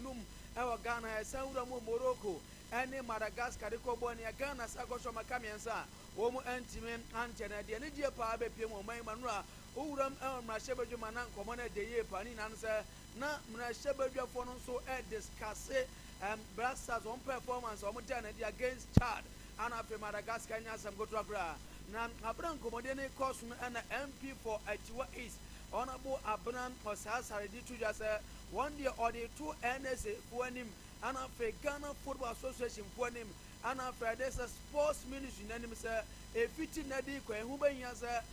num ewa Ghana esanwura mu Morocco ene Madagascar de kobonia Ghana sagosho makamiensa wo mu antime antena de ne die pa abepie mu man manura owuram mrashebadwu manan komo na de ye pa ni nan se na mrashebadwafo no so discuss Blasters on performance on against Chad and after Madagascar nyasam gotra na abran komodene course and MP for Achiwa East honorable Abran Osasari to just 1 year or 2 NSA for him and after Ghana Football Association for him and after there's a sports ministry name sir a fitting nadi ko huba yasa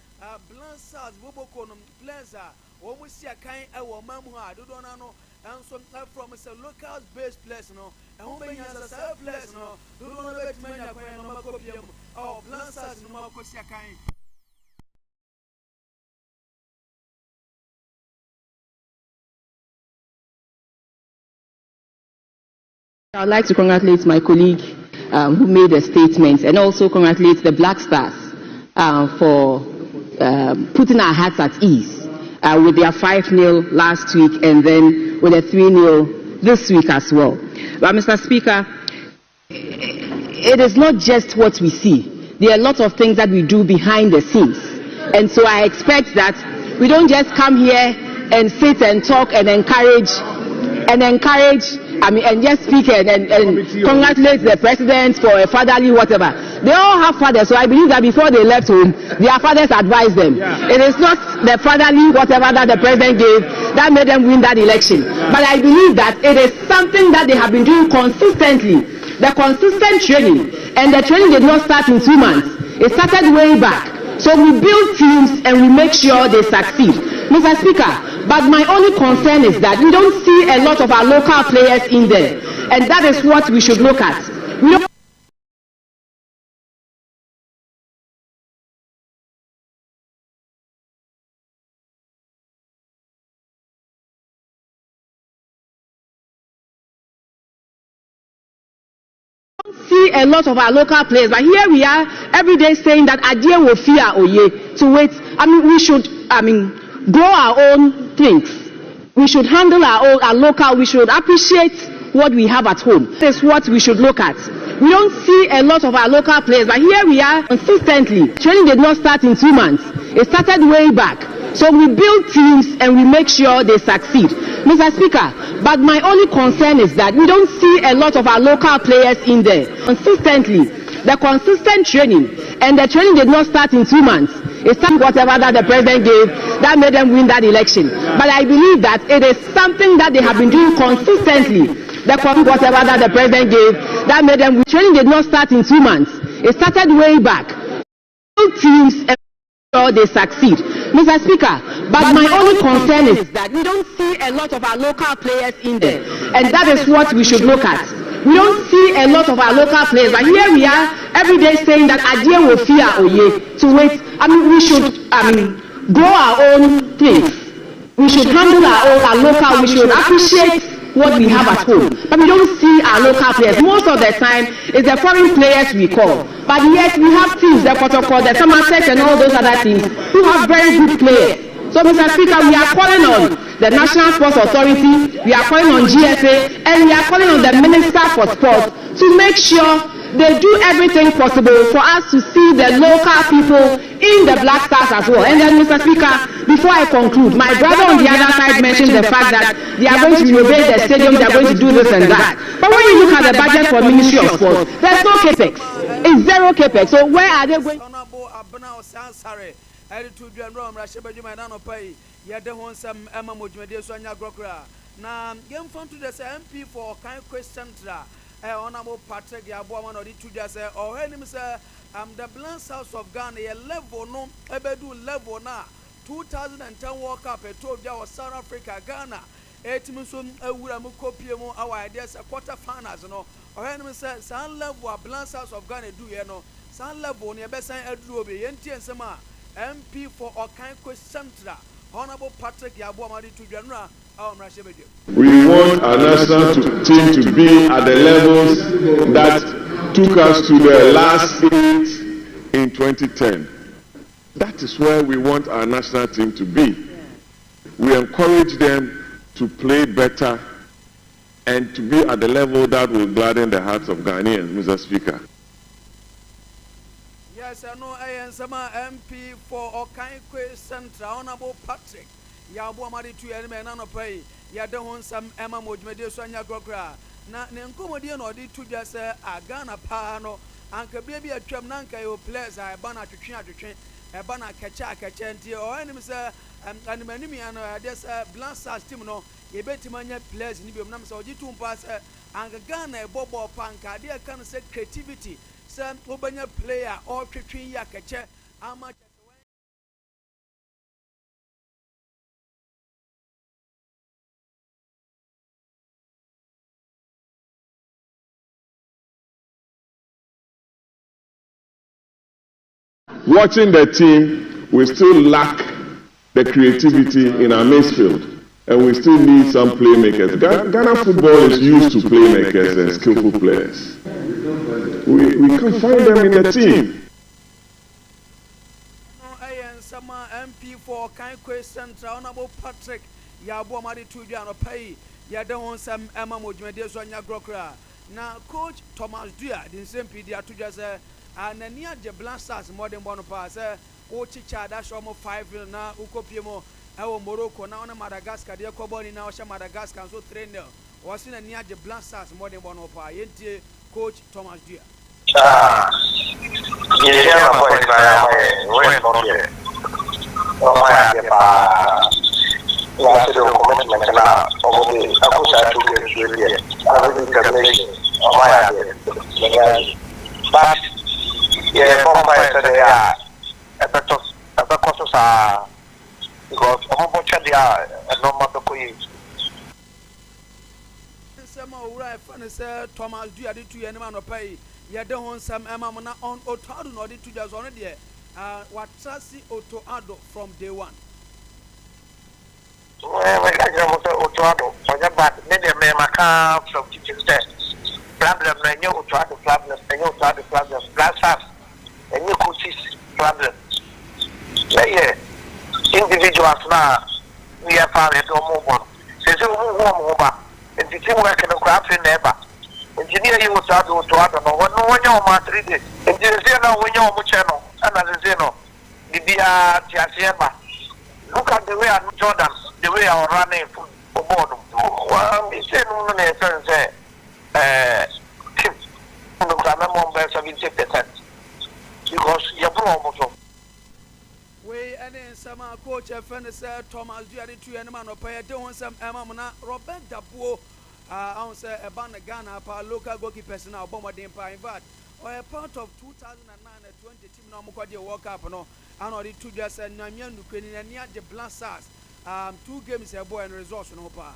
Blasters bobokonum plaza wo musia kan e wo mamu ha do na no and so from a local based place no and who may has a place no do not let me no makopium oh Blasters no makosia kind. I'd like to congratulate my colleague who made a statement and also congratulate the Black Stars for putting our hearts at ease with their 5-0 last week and then with a 3-0 this week as well. But Mr. Speaker, it is not just what we see. There are a lot of things that we do behind the scenes. And so I expect that we don't just come here and sit and talk and encourage, and just speak and congratulate the president for a fatherly whatever. They all have fathers, so I believe that before they left home, their fathers advised them. Yeah. It is not the fatherly whatever that the president gave that made them win that election. But I believe that it is something that they have been doing consistently. The consistent training, and the training did not start in 2 months. It started way back. So we build teams and we make sure they succeed. Mr. Speaker, but my only concern is that we don't see a lot of our local players in there. And that is what we should look at. We don't see a lot of our local players, but here we are every day saying that Adia will fear Oye to wait. We should grow our own things. We should handle our local. We should appreciate what we have at home. That is what we should look at. We don't see a lot of our local players, but here we are consistently. Training did not start in 2 months. It started way back. So we build teams and we make sure they succeed. Mr. Speaker, but my only concern is that we don't see a lot of our local players in there consistently. The consistent training, and the training did not start in 2 months. It started whatever that the president gave that made them win that election. But I believe that it is something that they have been doing consistently. The whatever that the president gave that made them win. Training did not start in 2 months. It started way back. Teams and sure they succeed. Mr. Speaker, but my only concern is that we don't see a lot of our local players in there. And that is what we should look at. We don't see a lot of our local players, but here we are every day saying that Adia will fear Oye to wait. We should grow our own things. We should handle our local. We should appreciate what we have at home. But we don't see our local players. Most of the time, it's the foreign players we call. But yet we have teams, the protocol, the Sompa and all those other teams who have very good players. So, Mr. Speaker, we are calling on the National Sports Authority, we are calling on GSA, and we are calling on the Minister for Sports to make sure they do everything possible for us to see the local people in the Black Stars as well. And then, Mr. Speaker, before I conclude, my brother on the other side mentioned the fact that they are going to renovate the stadium, they are going to do this and that. But when you look at the budget for Ministry of Sports, there's no capex. It's zero capex. So where are they going? Now, game fun to the MP for kind question honorable Patrick Yaboman or the two just or him say the Blast House of Ghana a level no ebedu level na 2010 World Cup a told was South Africa Ghana 8 months wura mu kopie mu our ideas quarter finals no or him say san level a Blast House of Ghana do here no san level ne be san aduru obi yentie nsema MP for all kind question honorable Patrick Yaboman to general. We want our national team to be at the levels that took us to the last 8 in 2010. That is where we want our national team to be. We encourage them to play better, and to be at the level that will gladden the hearts of Ghanaians, Mr. Speaker. Yes, I know I am some MP for Okaikwe Central, Honorable Patrick. Yabu Amadi to enemy and pay. Yadon some Emma Mojmedia Sonia Gokra. Na Nenkomodian or did to just a Ghana Pano, Uncle Baby a Tram Nanka, you players, I banner to train, a banner catcha, or enemies, and enemy and there's a blast team. No, you bet him on your players in the numbers or G2 pass, and Ghana Bobo Panka, dear can say creativity. Some Obanya player or Kitchen Yakache, how much watching the team, we still lack the creativity in our midfield, and we still need some playmakers. Ghana football is used to playmakers and skillful players. We can't find them in the team. I am some MP for Okaikwe Central, Honorable Patrick Yabu Amadi to Jano Pay, Yadon some Emma Mojmedia Sonia Grokra. Now, Coach Thomas Dua, the same Pedia to just and near the Blasters modern Bonapass, Ochicha, that's almost 5 now, Ukopiemo, our Morocco, now Madagascar, dear Coboni, now Madagascar, so trainer was in a near the Blasters modern Bonopa, Coach Thomas Dua. Yeah, they are a better because they are a normal queen. Some right for Thomas Dua did to any man of pay. You don't some Emma on Otado or did to just on it. What Trasi Otoado from day one. Well, I got Otado, but maybe a man from teaching test. Problem, I know Otado problem, I know Otado problem, plus us. And you could see problem. Yeah, individuals now, we are found at home. Says, oh, and the team work in the craft in never. Engineer, you was out to other, no one, your master, and you know, when you're channel, and as you know, the Bia Tiasiema. Look at the way I'm Jordan, the way I'm running for board. Well, it's a woman, look at my mom, 70%. Because you're almost. We and then some coach a friend said Thomas Dua to any man of pay. Don't some Emma Robert Dabo. I say a banner Ghana, local goalkeepers now, Bombarding Pie. In fact, or a part of 2009 20 team now, Mukadi World Cup, no, and already 2 years and Namian Ukraine and near the Blasters. 2 games a boy and resource no power.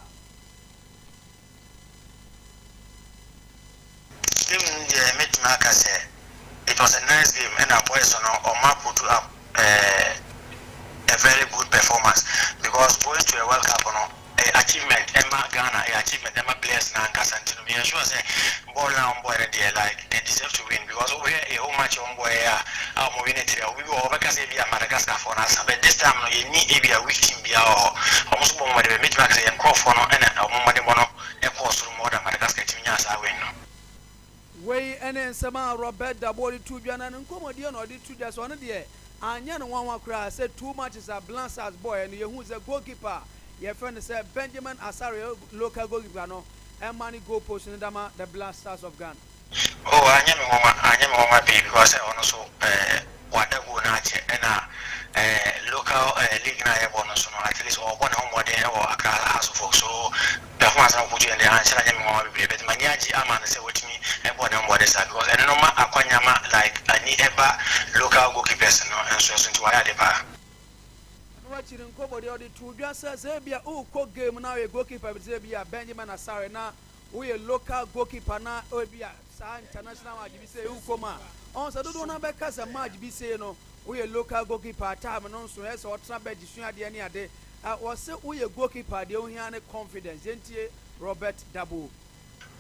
It was a nice game, and our boys on map put up a very good performance because boys to a World Cup, achievement, Emma Ghana, achievement, Emma players now, Casantino. Me sure say ball now on boy there like they deserve to win because over here a whole match on boy our moving it we go over Casabia Madagascar for us, but this time you need a weak team be almost more than meet Max and Crawford and Mono a course from more than Madagascar team as I win. Way and then some Robert Dabo to Jana and Comodian or did 2 just one day. And yan one cry said 2 matches are Blasters boy and you who's a goalkeeper. Your friend said Benjamin Asario, local goalkeeper, and money go post in the Blasters of Ghana. Oh, I am on my baby because I also what I go and local league na bonus at least or one home or a car house of so performance of put you in the answer and more but Maniaji Aman say with me and one what is that because I don't know Aquanyama like I need ever local goalkeepers and so into what I bar. Watching Kobo the 2 just says Zabia, oh, cook game now a goalkeeper with Zabia, Benjamin Asare now, we a local goalkeeper now, Obia, international match, be say, Ukoma. Also, don't know because a match be say, no, we a local goalkeeper time and also as or Trabed, the any day. Was say we a goalkeeper, the only confidence, Gentie Robert Dabo.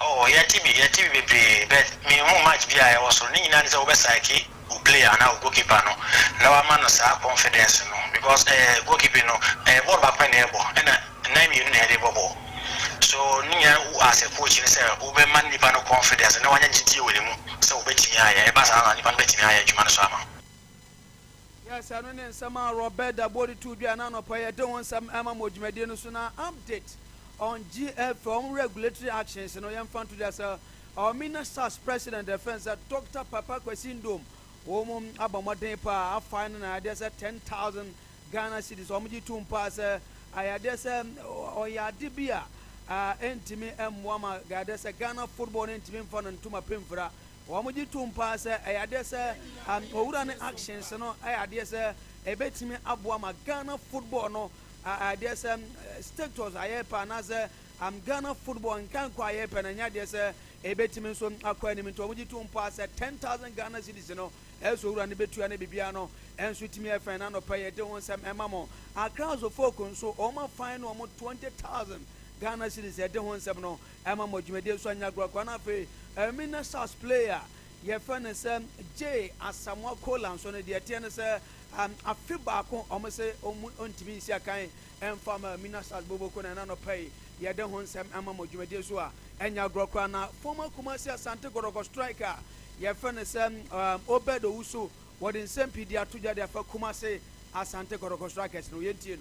Oh, yeah, TV, but me who match be I was on in an oversight. Player now goalkeeper no. Now man no say confidence no because goalkeeper no ball back when able and 9 minutes head ball. So so near who as a coach in a woman man no confidence and no one GT with him. So betting I Basa and betting I Juman. Yes, I don't know some Robert the body to be an anopaya don't some Emma Mojimediano sooner update on GF on regulatory actions and I am fun to this our minister's president defense Dr. Papa Kwesindom Omum Abamodepa a fine and I there's 10,000 Ghana cities Omuji Tumpas I had this or ya dibia entime Mwama Gadesa Ghana football entime fun and Tuma Pimfra Wamuji Tumpas I had this Urani actions no I had this a betime Abuama Ghana football no I guess status I panaza Ghana football and can't quiet and there's a betime so aquanim to Muji Tumpas 10,000 Ghana cities no also run the betu and Bibiano and sweet me a friend and pay don't some Emamo. Our crowds of folk so almost fine almost 20,000 Ghana cities at the one seven no Emamo Jumedia Sonia Guanafe a minister's player. Your friend is J as Samuel Colan so the attendance a feedback almost say on TV Siakai and farmer ministers Bobo and Nano pay. Ya don't want some Emamo Jumedia Sua and your Grokwana former commercial Santa Gorogo striker. Your friend is Obedo Uso, what in St. Pedia to Jadia for Kumase as Santa Gorogo strikers. No, yet.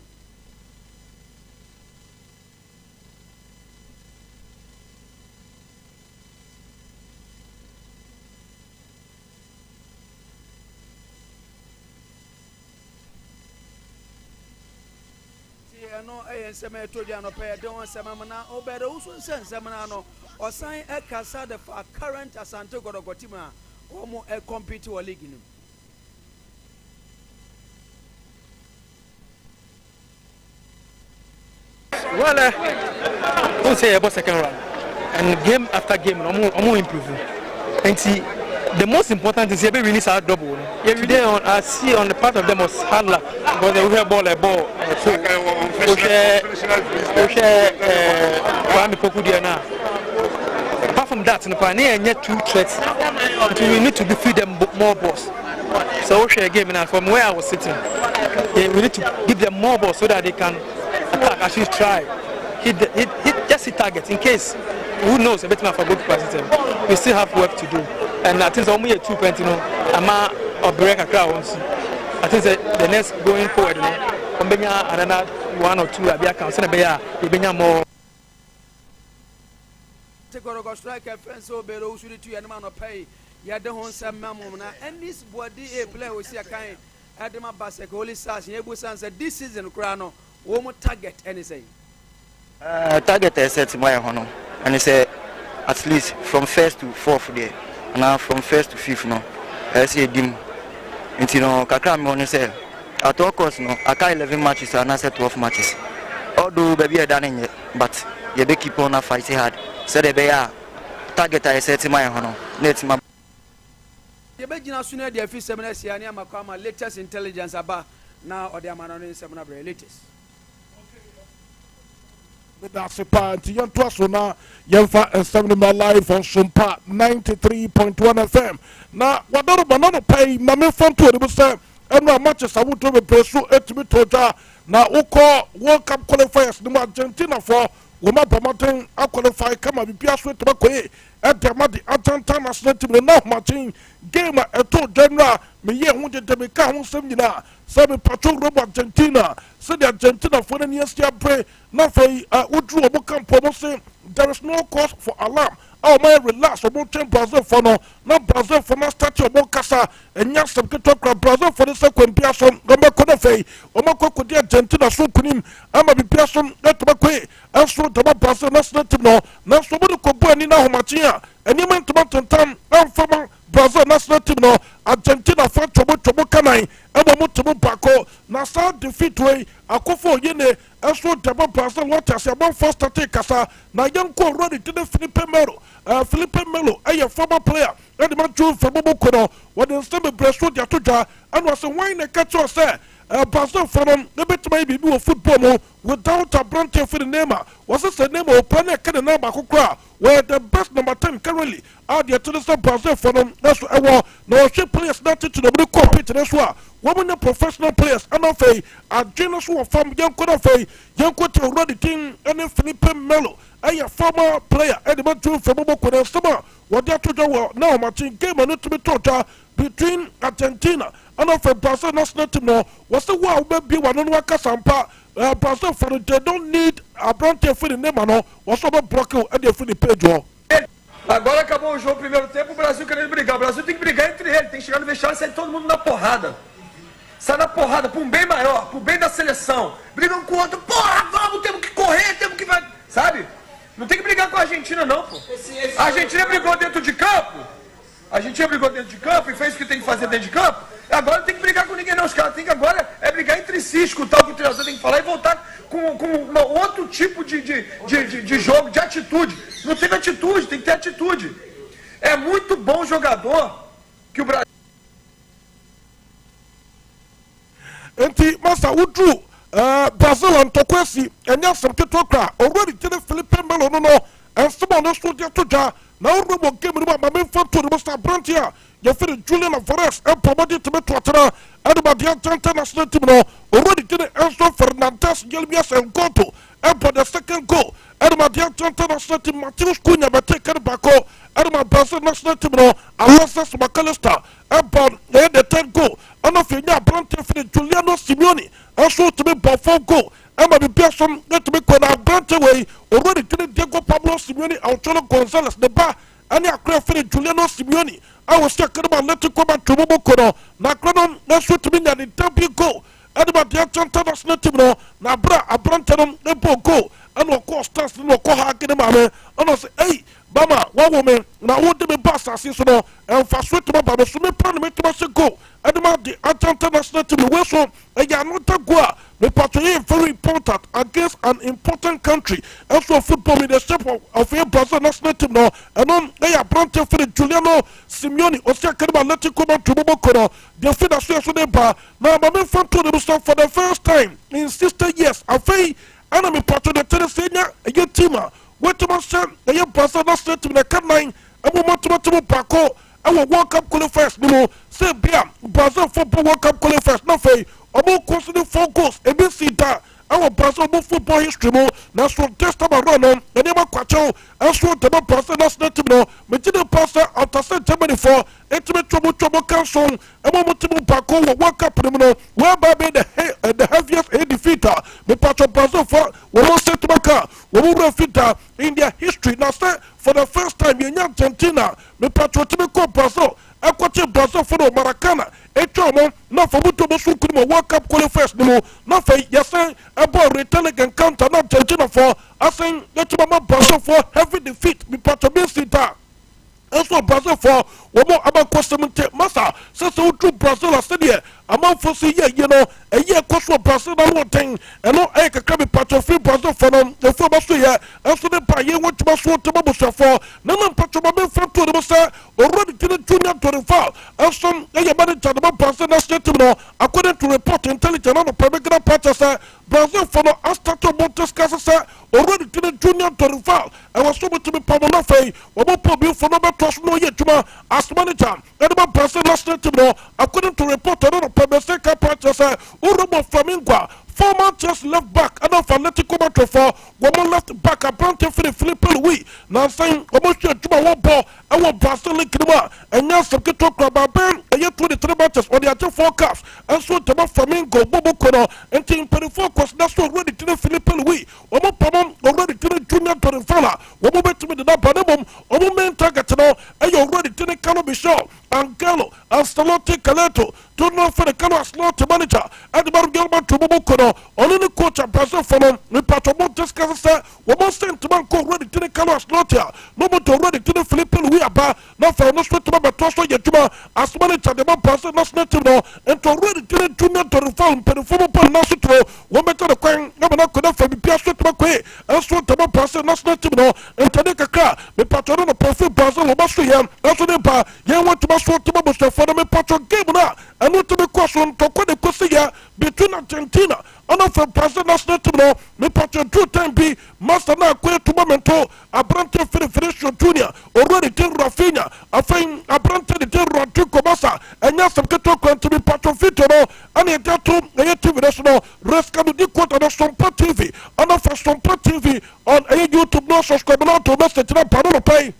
No, I am told you no pay. Don't want some mana. Obedo Uso sends some no. Or sign a casa the current Asante Gorogotima, or more a compete or league. Well, don't say about second round. And game after game, I'm more improving. And see, the most important is every release our double. Every day I see on the part of them was hard luck because they will ball a ball. So, apart from that, in the pioneer, yet two threats. We need to defeat them more balls. So we share a game now from where I was sitting. We need to give them more balls so that they can attack, actually try. Just hit targets in case who knows a bit more for good capacity. We still have work to do. And I think only a 2 point, Ama or break a crowd. I think the next going forward, another 1 or 2 Abia Council, Abia more. Gorogo strike a fence so below should to any man of pay. Ya don't want some mamma and this body a player will see a kind Adama Basek, Holy Sass, Yebusan said this season, Crano, won't target anything. Target I said to my honor, and he said at least from 1st to 4th day, and now from 1st to 5th, no, I see a dim. And you know, Kakram on say at all costs, no, I can't 11 matches and I said 12 matches. Although baby I done it, but you be keep on fighting hard. So the bear target I said to my honor. Let's my. The Belgian sooner the office seminars here near Macama latest intelligence about now or the man seminar latest. That's a party. Young Twasona, Yelfa and 70 my life on Sompa 93.1 FM. Now, what don't banana pay? Mamma from 20%. And no matches I would to be pursue it to be total. Now, who call World Cup qualifiers in Argentina for Woma Promoting I qualify come and be Piaswe to at the Madi Atlanta national team now matching game at two general me ye won't to be count 70 Sabi patrol robo Argentina said the Argentina for the years year pray not for Udru Obukampo say there is no cause for alarm. Oh my relax about 10 Brazil for no not Brazil for no statue of Casa and yes some talk Brazil for the second Piason Gomba Konofe Omako could Argentina so kunim ama be Piason at Bakwe and so the Brazil national team no now somebody could go and in our machia and you meant to time and from Brazil national team no Argentina for Tobo Kanai and Motobo Bako Nasa defeat way Akofo Yene and so the Brazil waters about first take Casa now young co ready to the Felipe Melo a former player and the man Joe Fabobo Kono what the same Brazil Yatuja and was a wine a catch or say Brazil from the bit maybe do a football without a brand for the name was this the name of Planet Canada Bakukra where the best number 10 currently are the to the Brazil from that's no shape players not to the compete as well. women professional players and of a generous who from young Kodafe, young Kote already team and Philippe Melo, a former player and the Matthew from Boko Summer. What they to do now, Martin game and to be total between Argentina and of a Brazil national team. No, was the wow baby one on Waka Sompa. Brazil for they don't need a brand for the name. No, was about blocker and the Philippe Pedro. Agora acabou o jogo, primeiro tempo, o Brasil querendo brigar. O Brasil tem que brigar entre eles, tem que chegar no vestiário e sair todo mundo na porrada. Sai na porrada, por um bem maior, por um bem da seleção. Brigam com o outro, porra, vamos, temos que correr, temos que... Sabe? Não tem que brigar com a Argentina não, pô. A Argentina brigou dentro de campo. A Argentina brigou dentro de campo e fez o que tem que fazer dentro de campo. Agora não tem que brigar com ninguém não. Os caras têm que agora brigar entre si, escutar o que o treinador tem que falar e voltar com outro tipo de jogo, de atitude. Não teve atitude, tem que ter atitude. É muito bom jogador que o Brasil... Enti masa udru Brazil antoko esi enya semke tokra already tene Philippe Melo no ensema no so dia toja na urbo game no ma memfa to no sta brantia ye fere Julian Alvarez e promoted to metro Adamadia international team no already tene Enzo Fernandez Gelmias Engoto and for the second goal Adamadia international team Matheus Cunha take bako Adama Brazil national team no Alonso McAllister and for the third goal and of your brand for Giuliano Simeone also to be for 4 goal and my person get to be when I branch away already to Diego Pablo Simeone Antonio Gonzalez the bar and your clear for Giuliano Simeone I was talking about letting come back to Mobokono na Cronon that's what to be the debut goal and about the international team no na bra a branch the goal and of course that's no coha get mame and I say hey Bama, one woman, now what the pass as is no, and fast with my Baba, so me plan make to go. And the international team, we so a Yanota Gua, the party very important against an important country. Also, football in the shape of a Brazil national team, no, and on they are planted for the Giuliano Simeone, or second about letting come out to Mobokono, the Federation of the bar. Now, my man from to the for the first time in 60 years. I feel, and I'm a part of the Tennessee, a young teamer. What to myself, a young person not straight to the cat line, and we want to Paco, and we World Cup qualifiers, no, say, Bia, Brazil football World Cup qualifiers, no fay, or more constantly 4 goals, and we see that our Brazil football history, no, national test of a run on, and never quacho, and so the Brazil national team, no, material passer out of Germany for, intimate trouble council, and one more Paco, World Cup, whereby the heaviest defeater, the part of Brazil for, we will set to Maca, we will refit in their history. Now, sir, for the first time in Argentina, the patriotic Brazil, I got Brazil for the Maracana, a trauma, not for Mutu World Cup qualifiers, no, not for yes, about returning encounter, not Argentina for, I think that Brazil for heavy defeat, the patriotic. Also Brazil for one more about custom massa. So to Brazil I said here, a month for see you know, a year cost for Brazil one thing, and no I can come patro free Brazil for them, the former Australia, and so the pay what must want to Babusa for, none patro from to the Massa, already to the junior to the fall, and some a manager about Brazil national team, according to report intelligence on the Pemegana Patasa, Brazil for no Astato Montes Casasa, already to the junior to the fall. I was so to be Pamelafe, or more probably for number trust no yet as manager, and about Brazil national team, according to report on the Pemeseka Patasa, Urubo Flamingo. Former just left back, and of Atletico Madrid for one left back, a brand for the Philippe Louis. Now saying almost a one ball, I want Brazil in Kinema, and now some get talk about Ben, and yet 23 matches on the other 4 cups, and so to Flamingo, Bobo Kono, and Team 24 was that's already to the Philippe Louis, or more Pamon already to the junior to the Fala, one moment to me the Panamum, or moment target now, and you're already to the Cano Show, and Gallo, and Stalote Caleto, don't know for the Cano slot manager, and the Bargelman to Bobo Kono. Only the coach of Brazil for them, the Patromontes Casasa, we must send to Banco ready to the Carlos Lotia, no more already to the Philippine we are back, not for no sweat to my Tosso Yatuma, as manager the Brazil national team, and to already to the junior to the phone, but the former Nasutro, one better the coin, no one could have been Piasso to Macquay, and so to my Brazil national team, and to make a car, the patron of Profit Brazil, Mastria, also the bar, you want to Master to Mabusta for the patron game now, and not to the question to quite the Cosia between Argentina. Ono from Brazil national team me patron 2-time be master na kwe to momento abrante Federation Junior already ten Rafinha afin abrante de ten Rodrigo Massa and yes some keto to be patron fit no rescue no di quarter no Sompa TV and for Sompa TV on YouTube no subscribe no to message na pano pay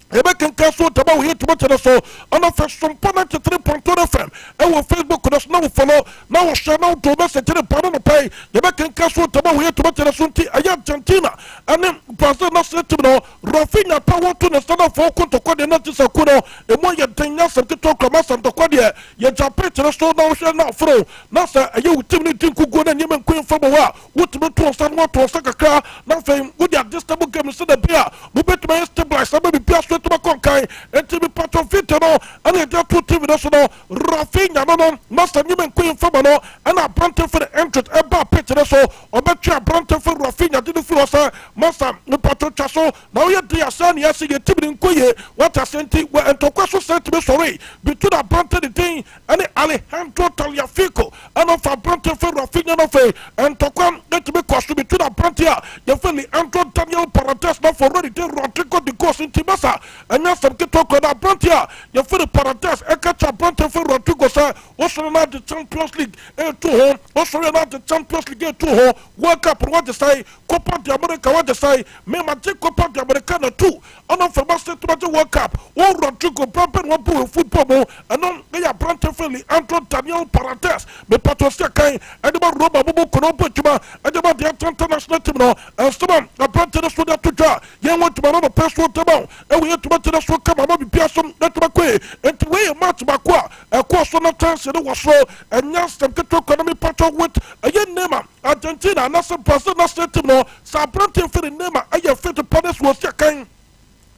ebe kenka so taba wo yetuba tere so ana fa Sompa 93.1 FM e wo Facebook no na wo follow na wo share na to message tere pano no pay ebe kenka so taba wo yetuba tere so nti aya Argentina ane Brazil na setim no Rafinha power to na stand for konto kwade na tisa kuno e mo ye tenya sem to klama sem to kwade ye Japan tere so na wo share na fro na sa aye utim ni tinku go na nyem nkwen fa bo wa wotimi to san wo to sakaka na fa wo dia adjustable game so da bia mo betuma stabilize sabe bia so to konkai enti bi patro fit no ana dia to TV no so no Rafinha no master nyem nkwen fa no ana brante for the entrance e ba pitch no so obetwa brante for Rafinha di furo sa master no patro chaso na wo ye dia san ya se ye tibiri nkoye what asenti we entokwa so sent me sorry between the brante the thing and Alejandro Tagliafico ana fa brante for Rafinha no fe entokwa let me cost between the brante ya ye fe Leandro Daniel Parantes no for ready to Rodrigo de Costa intimasa anya sam ke toko na Brantia ye for the Parantes e catch Brantia for Rodrigo sa also na the Champions League to home also na the Champions League to home World Cup what they say Copa de America what they say me ma take Copa de America na 2 on for master to World Cup o Rodrigo Pampen wa po football mo anon ya Brantia for Leandro Daniel Parantes me patrosia kan e de ba roba bo kono potuma e de ba the international team no and so na Brantia so da to twa ye want to no person to ba e we to to so kama ma bia so na to ba kwe enti we match ba kwa e ko so na chance no was so enya stem to economy patch with aye nema Argentina na some person na team no sa Brantia for the nema aye fit to punish was kan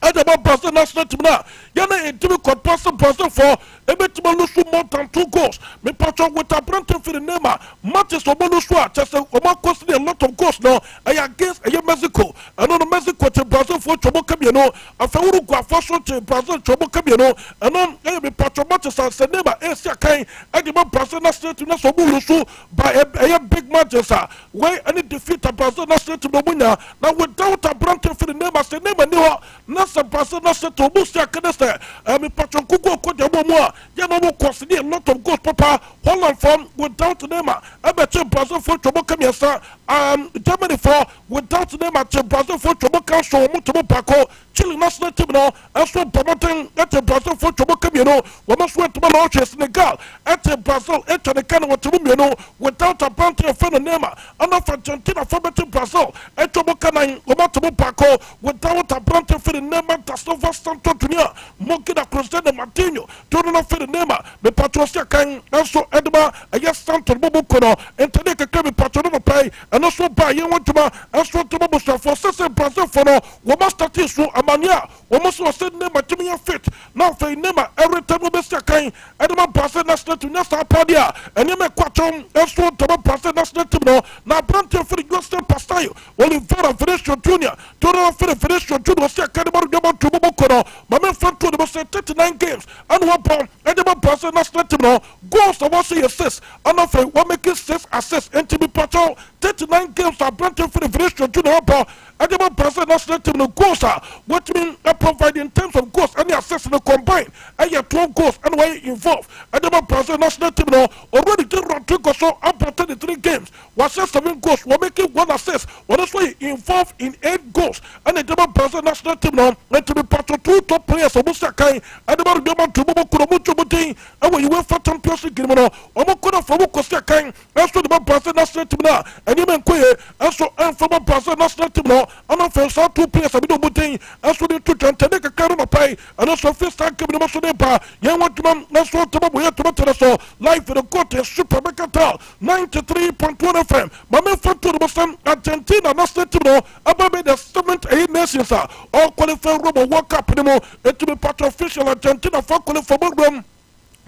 Adama Brazil national team na yana intimi court person for ebetimo lusu more than 2 goals me patron with a Brantia for the nema matches omonusu a chese oma costing a lot of goals no against Mexico and on Mexico to Brazil for chobo kamieno afa Uruguay for so to Brazil chobo kamieno and on me patron matches and nema Asia kan Adama Brazil national team na so lusu by a big matches where any defeat a Brazil national team no winner now without a Brantia for the nema se nema ni some person not set to boost their cadester. Me patron Kugo Kodamua, Yano consider a lot of ghost papa, Holland form without Nema. I bet you Brazil for Chobokamiasa, Germany for without Nema, Brazil for Chobokan, so Mutubo Paco, Chile national team no, and so promoting at Brazil for Chobokamiano, one must went to Malaysia, Senegal, at Brazil, at the kind of Chobomino, without a Brantia for the Nema, and of Argentina for Brazil, at Chobokana, Omatubo Paco, without a Brantia for the Nema. Tasova Santo Dunia, Mokina Cruzade Martino, Torino for the Nema, the Patrosia Kang, also Edma, a yes Santo Bobocono, and Tanaka Kami Patrono Pay, and also by Yawantuma, and so to Bobosa for Sessa Brazil for no, Wamasta Tisu, Amania, almost was said Nema to me a fit, now for Nema, every time we Mr. Kang, Edma Brazil National to Nasa Padia, and Yama Quatom, and so to Brazil National Timo, now Brantia for the Gostel Pastayo, Oliver Venetia Junior, Torino for the Venetia Junior, Academy. To Bobokoro, Mamma front to the 39 games, and one pound, and the person national team no goals of what assists, and of one making 6 assists, and to be patrol 39 games are Brantia for the Venetian to the upper, and the person national team no goals are what mean provide in terms of goals and the assists in the combined, and you 12 goals and why involved, and the person national team no already did run 2 goals so up 33 games, was 7 goals, were making 1 assist, what is why involved in 8 goals, and the person national team no. To be part of 2 top players of Musakai, and about the man to Bobo and when you went for Champions League, Omokona for Mukosakai, and so the Brazil national team now, and you mean Quay, and so and from a Brazil national team now, and I felt 2 players of Mutin, and so they took and take a car on a pay, and also first time coming to Masonepa, young one to man, that's what we have to Materaso, live for the court, Super Mecatal, 93.1 FM, Mamma Font to the Muslim, Argentina national team now, about the 7th nations are all qualified. World Cup anymore, it to be part of official Argentina for qualifying for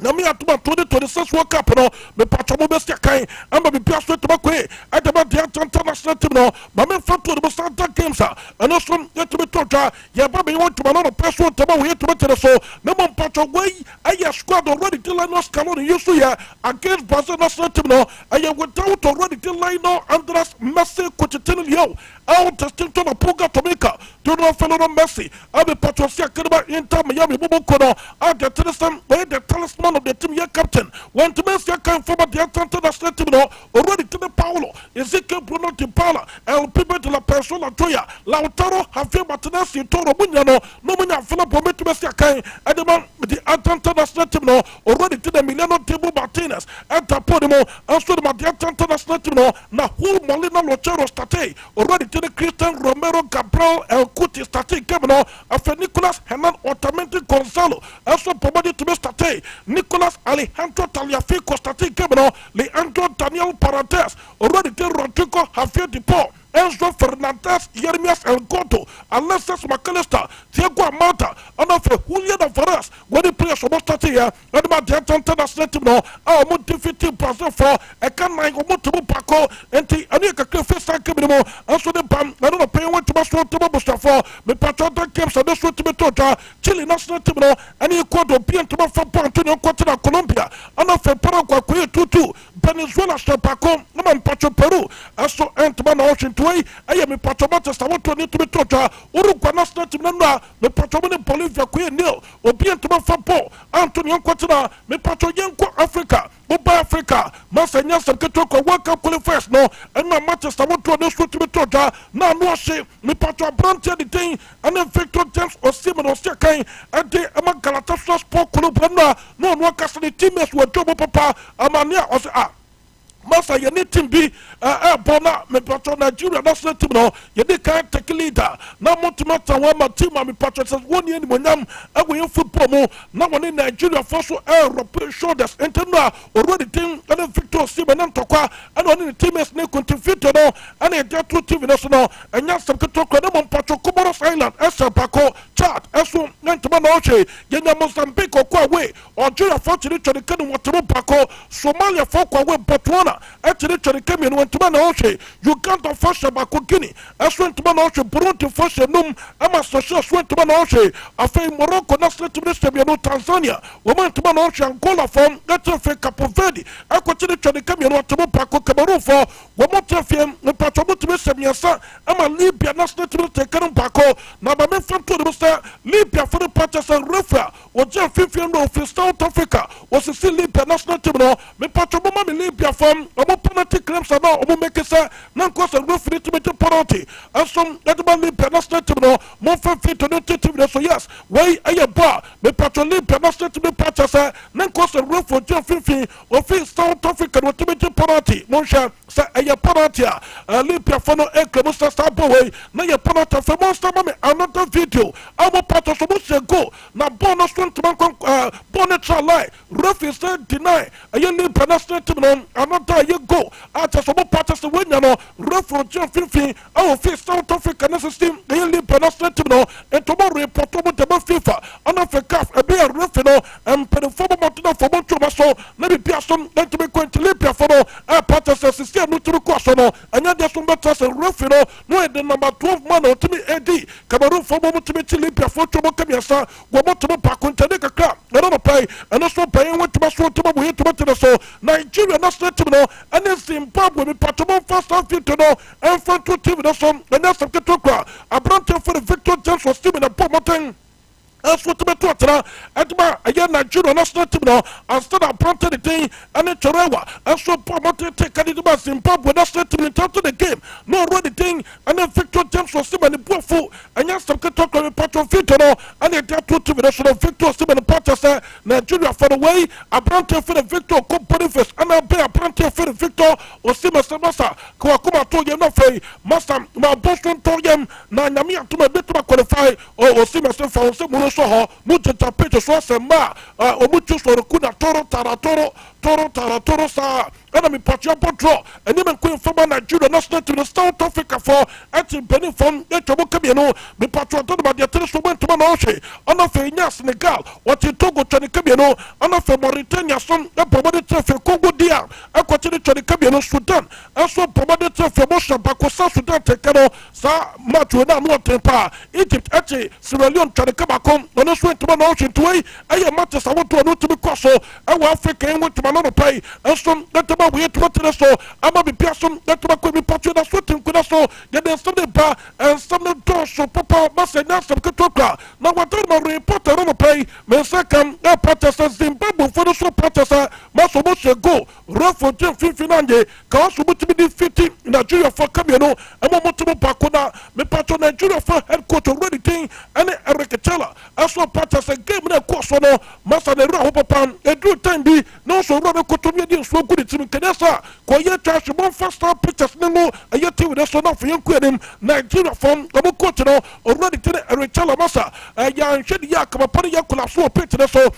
na me atuma 2026 World Cup no me patrol best kai amba be pia so to bakwe adama the international team no ma me fa to the Santa games and also yet to be told ya ba me want to no person to ba we to be so me mon patrol way aya squad already till I know Scaloni used to ya against Brazil national team no aya without already till I know Andres Messi Coutinho out testing to the Puga Tomika, to the fellow Messi, and the Patrosia Kiriba Inter Miami Bubukono, and the Tennessee, where the talisman of the team, your captain, went to Messi came from the Atlanta National Team, already to the Paulo, Ezekiel Bruno Tipala, El Pibe de la Persona Toya, Lautaro, Javier Martinez, Toro Munyano, Nomina Philip Bometu Messi came, and the Atlanta National Team, already to the Milano Table Martinez, and Tapodimo, and so the Atlanta National Team, now who Molina Lochero State, already to the Christian Romero Gabriel El Cuti State, Kevino, after Nicolas Hernan Otamendi Gonzalo, also promoted to be State, Nicolas Alejandro Taliafico State, Kevino, Leandro Daniel Parantes, already to Rodrigo Javier Depot, Enzo Fernandez, Yeremias El Goto, Alexis McAllister, Thiago Amata, and of Julian Alvarez, when he plays for State here, and about the Atlanta National Team, our motivated Brazil for a can like multiple Paco, and the Anika Clifford Sakimimo, and so the Bam, I don't know, pay one to my sword to Mustafa, the Patriotic Games and the Sweet to Toja, Chile National Team, and he called the Pian to my Fapa Antonio Cotina, Colombia, and of Paraguay 2-2, Venezuela, Paco, and Pacho Peru, and so Antoine Ocean. I am a Patromata, I want to need to be taught. Uruguay National Team, the Patromani Bolivia, Queen Nil, Obian to my Fapo, Antonio Cotina, the Patroyanko Africa, Oba Africa, Massanya Sakatoko, welcome qualifiers, no, and my matches, I want to need to be taught. Now, no shame, the Patro Branch, the thing, and then Victor James or Simon or Sekai, and the Amagalata Sport Club, no, no, the teammates were Jobo Papa, Amania or Masa yeni team bi bona me patro Nigeria national team no yeni kan take leader na motimata wa ma team me patro says one year ni monyam ago football mo na woni Nigeria for so Europe shoulders internal already team and Victor Osimhen and Tokwa and woni teammates ne contribute no and e get two team national and nya some talk na mo patro Comoros Island esa Paco Chad eso ntoma na oche yenya Mozambique kwa we Algeria for chiri chiri kan wotemo Paco Somalia for kwa we Botswana actually came in when to man oche Uganda for Shabako Guinea as went to man oche Burundi for Shenum Ama Social went to man oche Afe Morocco National Team Tanzania woman to man oche Angola from Gatfe Capo Verde Aquatini came in to Paco Cameroon for woman Tefim the Patrobut Semiasa Ama Libya National Team taken Paco Nabame from to the Libya for the Patches and Refa or Jeff Fifian of South Africa was still Libya National Team me Patrobuma Libya from penalty claims about omo make say nan cause a referee to make penalty and some Edman Libya national team no more fit to the team so yes why a bar me patrol Libya national team patches nan cause a referee to Fifi of South Africa to make penalty Monsha say a penalty Libya for no Musa Sabaway na ya penalty for monster mame another video our patches so go na bonus one to man bonnet try referee said deny a Libya national team no another you go after some parties to win no referee John Fifi our face South Africa national team the Libya national team no and tomorrow report to the FIFA and of a calf a beer referee no and perform Martina for Montuma so let me be some let me go into Libya for no parties as still no to question no and then there's some better referee no the number 12 man to me AD Cameroon for Montuma Libya for Tomo Kamiasa go Montuma Pakunta de Kaka no no pay and also paying what to so to so Nigeria national team no and then Zimbabwe me patrol first half to no and front to team no so and that's the Ketokra a brand for the Victor James was team in a Pomoten as what to be taught Edma again Nigeria national team no and start a brand the thing and it's and so Pomoten take a Zimbabwe national team into the game no already thing and then Victor James was team in the Buffalo and yes some Ketokra me patrol fit no and it that two team national Victor team in the patches Nigeria for the way a brand for the Victor company first and a bear brand for the Victor Osimhen Masa Kwakuma to you no free Masa my Boston to him na nyami to my bit to qualify or Osimhen for some so ho mucho tapete so sema o mucho so kuna toro sa enemy patria potro and even queen from Nigeria national to the South Africa for at Benin from the Tobo Kamiano me patro to the teleso went to Manoche on of Senegal what you Togo to the Kamiano on of Mauritania some the promoted for Congo DR aquatini to the Kamiano Sudan also promoted for Mosha Bakosa Sudan Tekano sa match na no tempa Egypt actually Sierra Leone to the Kabacom on us went to Manoche to a matches I want to know to be cross so Africa went to Manono pay and some that ama we to so ama be person that ko be patio da so tin ko da so ya den some ba and some do so papa masa na some ko to na what my reporter no pay me second na protest Zimbabwe for the so protest maso mo se go refo tin finfinanje ka so mo tibi 50 Nigeria for kameno ama mo tibi pa ko na me patio Nigeria for head coach already thing and Eric Chela aso protest game na ko so no masa na ra papa edu time bi no so ro ko to mi di so good team kenesa ko ye trash mo first pictures no ye team de so na for yen kuenim Nigeria from ko coach no already tin Eric Chela masa ya nhwedi ya ka papa ya kula so picture so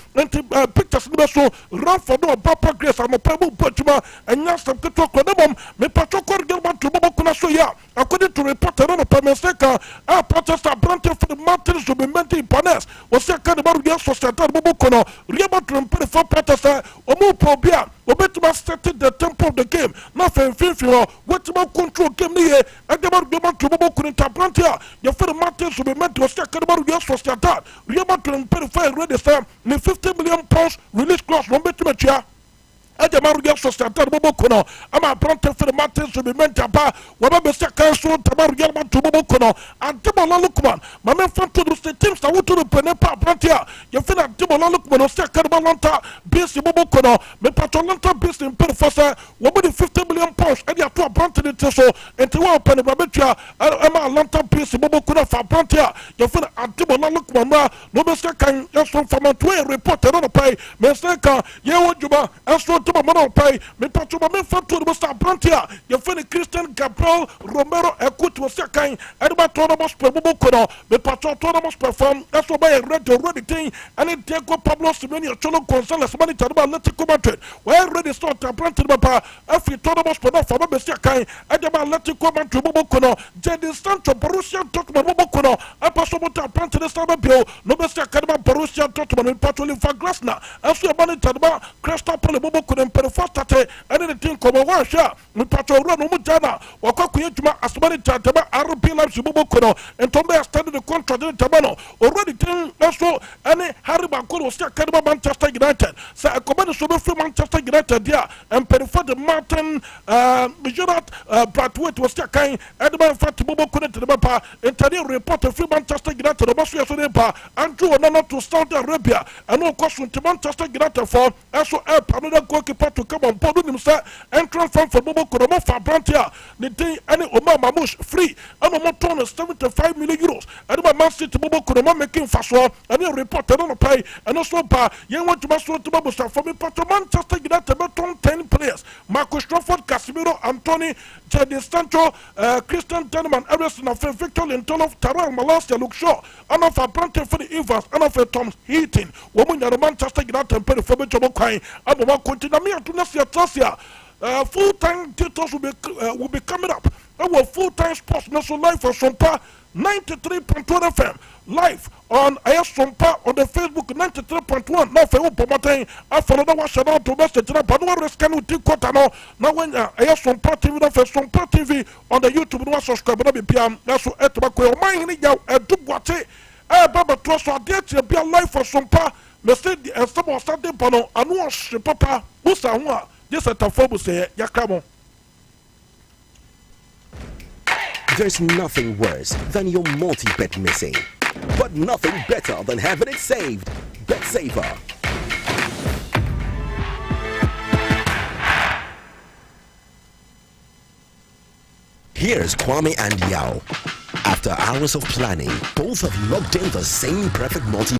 pictures no so run for no papa grace am pa bu potuma anya sam to ko na mom me patro ko gel ba to bo kuna so ya according to reporter no pa me seka protester brante for the mountains to be maintained panes was second about the society bo kono riaba to for protester omo probia obetuma set the tempo of the game na fenfin wetima control game ni e adaba to bo kono tabrantia ya for the mountains to be maintained was second about the society riaba to for ready sam ni 50 million pounds release clause no betuma tia Ajamaru ya society bobo kono ama pronto for the mountains to be mental ba waba be second so tamaru ya man to bobo kono antimola lukman mame fanto do the teams that want to penepa prontia ya fina antimola lukman o second balanta base bobo kono me patolanta base in perforce waba the 50 million pounds and ya to pronto the so enti wa peneba betia ama lanta base bobo kono fa prontia ya fina antimola lukman no be second ya so format we report no pay me second ye wonjuma aso to my pay me patro me fanto do sta prantia ye fene Christian Gabriel Romero ekut was second and ba to no sport bobo kono me patro to no perform aso by ready thing and it take Pablo Simeone cholo Gonzalez mani tadba Atletico Madrid we ready start prantia ba afi to no sport for be second and ba Atletico Madrid bobo kono Jadon Sancho Borussia Dortmund bobo kono apaso mo ta prantia sta bio no be second ba Borussia Dortmund me patro le Fagrasna aso mani tadba Crystal Palace bobo kono per fastate and the thing come one shot me patro ro no mujana wakwakuye juma asmani tadba RB Leipzig bobo kono and tombe extended the contract in tabano already thing also any Harry Maguire was second Manchester United so a command so be Manchester United there and per for the Martin Gerard Bradwaite was second and man fat bobo kono to the papa interview report of Manchester United the boss yesterday pa Andrew Onana to Saudi Arabia and of course to Manchester United for also help another goalkeeper to come on board himself entrance for bobo kono for Brantia the day any Omar Mamouche free and Omar Tone 75 million euros and Man City bobo kono making fast and a reporter on the pay and also pa you want to master to bobo for me but Manchester United beton 10 players Marcus Rashford Casemiro Anthony Jadon Sancho Christian Denman Everson of Victor Lindelof Tyrell Malacia Luke Shaw and of Brantia for the Evans and of Tom Heaton woman the Manchester United pay for me to bokai and one continue to Tasia full-time titles will be coming up. Our full-time sports national live for Sompa 93.1 FM live on Sompa on the Facebook 93.1. Now for Pomate, I follow the wash out to message. But no one can do Kotano. Now when Sompa TV, now for Sompa TV on the YouTube, no subscribe. No be PM. That's what Etbako. My here a Dubwate. Baba trust our date to be live for Sompa. Me say the some of Sunday Pano. I know Papa. Who's a Yes, at Tafobu say, Yakamo. There's nothing worse than your multi-bet missing, but nothing better than having it saved. Bet Saver. Here's Kwame and Yao. After hours of planning, both have locked in the same perfect multi